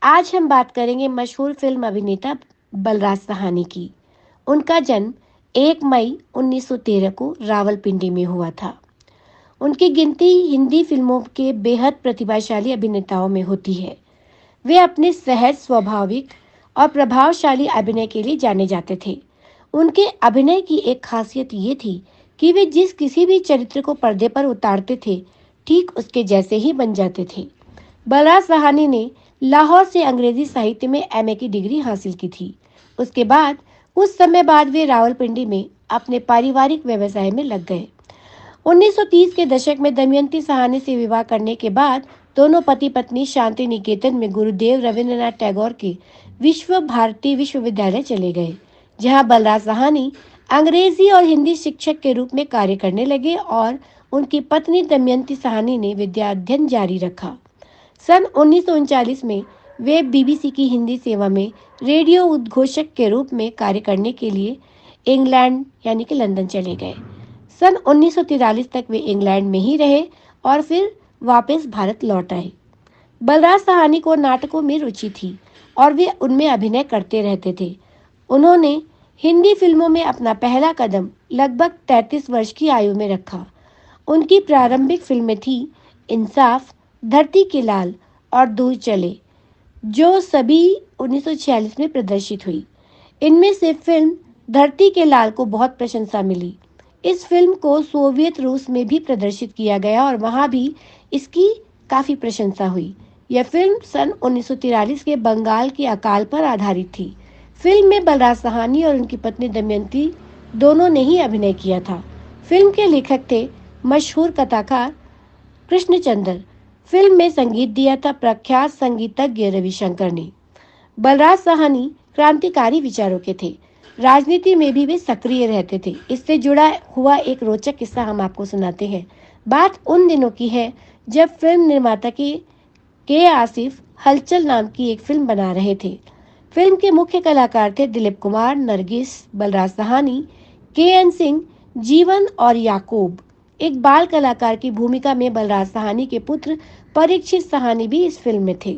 आज हम बात करेंगे मशहूर फिल्म अभिनेता बलराज साहनी की। उनका जन्म 1 मई 1913 को रावलपिंडी में हुआ था। उनकी गिनती हिंदी फिल्मों के बेहद प्रतिभाशाली अभिनेताओं में होती है। वे अपने सहज, स्वाभाविक और प्रभावशाली अभिनय के लिए जाने जाते थे। उनके अभिनय की एक खासियत ये थी कि वे जिस किसी भी चरित्र को पर्दे पर उतारते थे, ठीक उसके जैसे ही बन जाते थे। बलराज साहनी ने लाहौर से अंग्रेजी साहित्य में एमए की डिग्री हासिल की थी। उसके बाद कुछ समय बाद वे रावलपिंडी में अपने पारिवारिक व्यवसाय में लग गए। 1930 के दशक में दमयंती साहनी से विवाह करने के बाद दोनों पति पत्नी शांति निकेतन में गुरुदेव रविंद्रनाथ टैगोर के विश्व भारती विश्वविद्यालय चले गए, जहां बलराज साहनी अंग्रेजी और हिंदी शिक्षक के रूप में कार्य करने लगे और उनकी पत्नी दमयंती साहनी ने विद्याध्ययन जारी रखा। सन 1939 में वे बीबीसी की हिंदी सेवा में रेडियो उद्घोषक के रूप में कार्य करने के लिए इंग्लैंड यानी कि लंदन चले गए। सन 1943 तक वे इंग्लैंड में ही रहे और फिर वापस भारत लौट आए। बलराज साहनी को नाटकों में रुचि थी और वे उनमें अभिनय करते रहते थे। उन्होंने हिंदी फिल्मों में अपना पहला कदम लगभग 33 वर्ष की आयु में रखा। उनकी प्रारंभिक फिल्में थी इंसाफ, धरती के लाल और दूर चले, जो सभी 1946 में प्रदर्शित हुई। इनमें से फिल्म धरती के लाल को बहुत प्रशंसा मिली। इस फिल्म को सोवियत रूस में भी प्रदर्शित किया गया और वहां भी इसकी काफी प्रशंसा हुई। यह फिल्म सन 1943 के बंगाल के अकाल पर आधारित थी। फिल्म में बलराज साहनी और उनकी पत्नी दमयंती दोनों ने ही अभिनय किया था। फिल्म के लेखक थे मशहूर कथाकार कृष्णचंद्र। फिल्म में संगीत दिया था प्रख्यात संगीतज्ञ रविशंकर ने। बलराज साहनी क्रांतिकारी विचारों के थे। राजनीति में भी वे सक्रिय रहते थे। इससे जुड़ा हुआ एक रोचक किस्सा हम आपको सुनाते हैं। बात उन दिनों की है जब फिल्म निर्माता के आसिफ हलचल नाम की एक फिल्म बना रहे थे। फिल्म के मुख्य कलाकार थे दिलीप कुमार, नरगिस, बलराज साहनी, के.एन. सिंह, जीवन और याकूब। एक बाल कलाकार की भूमिका में बलराज साहनी के पुत्र परीक्षित साहनी भी इस फिल्म में थे।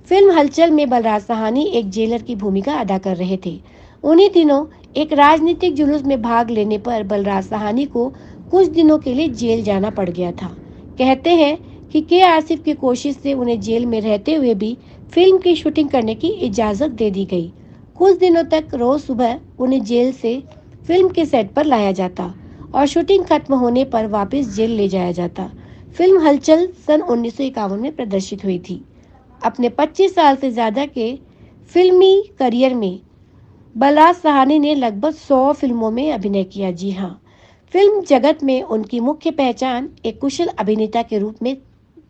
फिल्म हलचल में बलराज साहनी एक जेलर की भूमिका अदा कर रहे थे। उन्हीं दिनों एक राजनीतिक जुलूस में भाग लेने पर बलराज साहनी को कुछ दिनों के लिए जेल जाना पड़ गया था। कहते हैं कि के आसिफ की कोशिश से उन्हें जेल में रहते हुए भी फिल्म की शूटिंग करने की इजाजत दे दी गई। कुछ दिनों तक रोज सुबह उन्हें जेल से फिल्म के सेट पर लाया जाता और शूटिंग खत्म होने पर वापस जेल ले जाया जाता। फिल्म हलचल सन 1951 में प्रदर्शित हुई थी। अपने 25 साल से ज्यादा के फिल्मी करियर में बलराज साहनी ने लगभग 100 फिल्मों में अभिनय किया। जी हाँ, फिल्म जगत में उनकी मुख्य पहचान एक कुशल अभिनेता के रूप में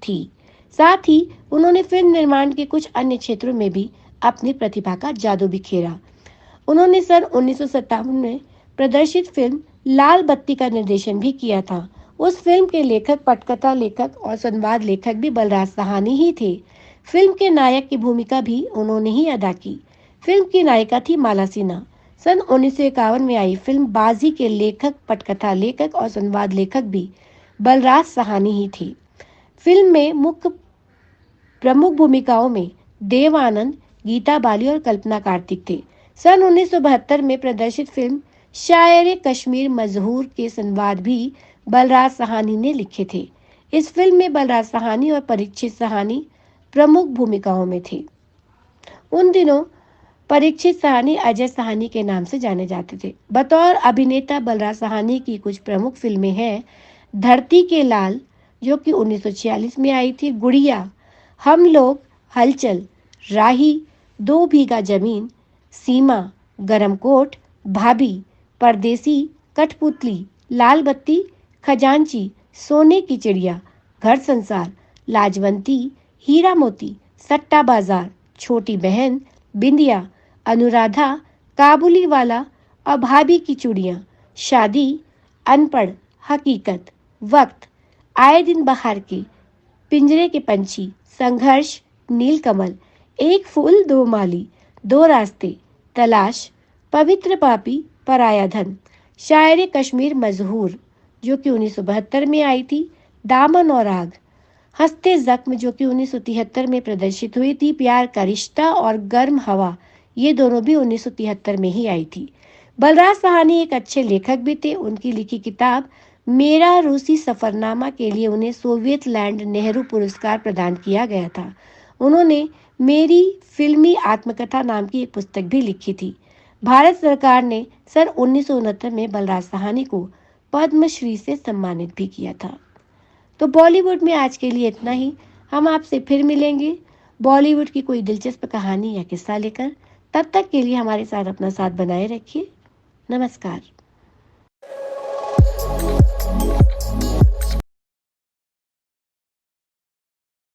थी। साथ ही उन्होंने फिल्म निर्माण के कुछ अन्य क्षेत्रों में भी अपनी प्रतिभा का जादू बिखेरा। उन्होंने सन 1957 में प्रदर्शित फिल्म लाल बत्ती का निर्देशन भी किया था। उस फिल्म के लेखक, पटकथा लेखक और संवाद लेखक भी बलराज साहनी ही थे। फिल्म के नायक की भूमिका भी उन्होंने ही अदा की। फिल्म की नायिका थी माला सिन्हा। सन 1951 में आई फिल्म बाजी के लेखक, पटकथा लेखक और संवाद लेखक भी बलराज साहनी ही थे। फिल्म में मुख्य प्रमुख भूमिकाओं में देव आनंद, गीता बाली और कल्पना कार्तिक थे। सन 1972 में प्रदर्शित फिल्म शायर कश्मीर मजहूर के संवाद भी बलराज साहनी ने लिखे थे। इस फिल्म में बलराज साहनी और परीक्षित साहनी प्रमुख भूमिकाओं में थे। उन दिनों परीक्षित साहनी अजय साहनी के नाम से जाने जाते थे। बतौर अभिनेता बलराज साहनी की कुछ प्रमुख फिल्में हैं धरती के लाल, जो कि 1946 में आई थी, गुड़िया, हम लोग, हलचल, राही, 2 बीघा जमीन, सीमा, गरम कोट, भाभी, परदेसी, कठपुतली, लाल बत्ती, खजांची, सोने की चिड़िया, घर संसार, लाजवंती, हीरा मोती, सट्टा बाजार, छोटी बहन, बिंदिया, अनुराधा, काबुली वाला और भाभी की चूड़ियां, शादी, अनपढ़, हकीकत, वक्त, आए दिन बाहर के, पिंजरे के पंछी, संघर्ष, नीलकमल, एक फूल दो माली, 2 रास्ते, तलाश, पवित्र पापी, पराया धन, शायर कश्मीर मजहूर, जो कि 1972 में आई थी, दामन और आग, हंसते जख्म जो कि 1973 में प्रदर्शित हुई थी, प्यार का रिश्ता और गर्म हवा ये दोनों भी 1973 में ही आई थी। बलराज साहनी एक अच्छे लेखक भी थे। उनकी लिखी किताब मेरा रूसी सफरनामा के लिए उन्हें सोवियत लैंड नेहरू पुरस्कार प्रदान किया गया था। उन्होंने मेरी फिल्मी आत्मकथा नाम की एक पुस्तक भी लिखी थी। भारत सरकार ने सन 1969 में बलराज साहनी को पद्मश्री से सम्मानित भी किया था। तो बॉलीवुड में आज के लिए इतना ही। हम आपसे फिर मिलेंगे बॉलीवुड की कोई दिलचस्प कहानी या किस्सा लेकर। तब तक के लिए हमारे साथ अपना साथ बनाए रखिए। नमस्कार।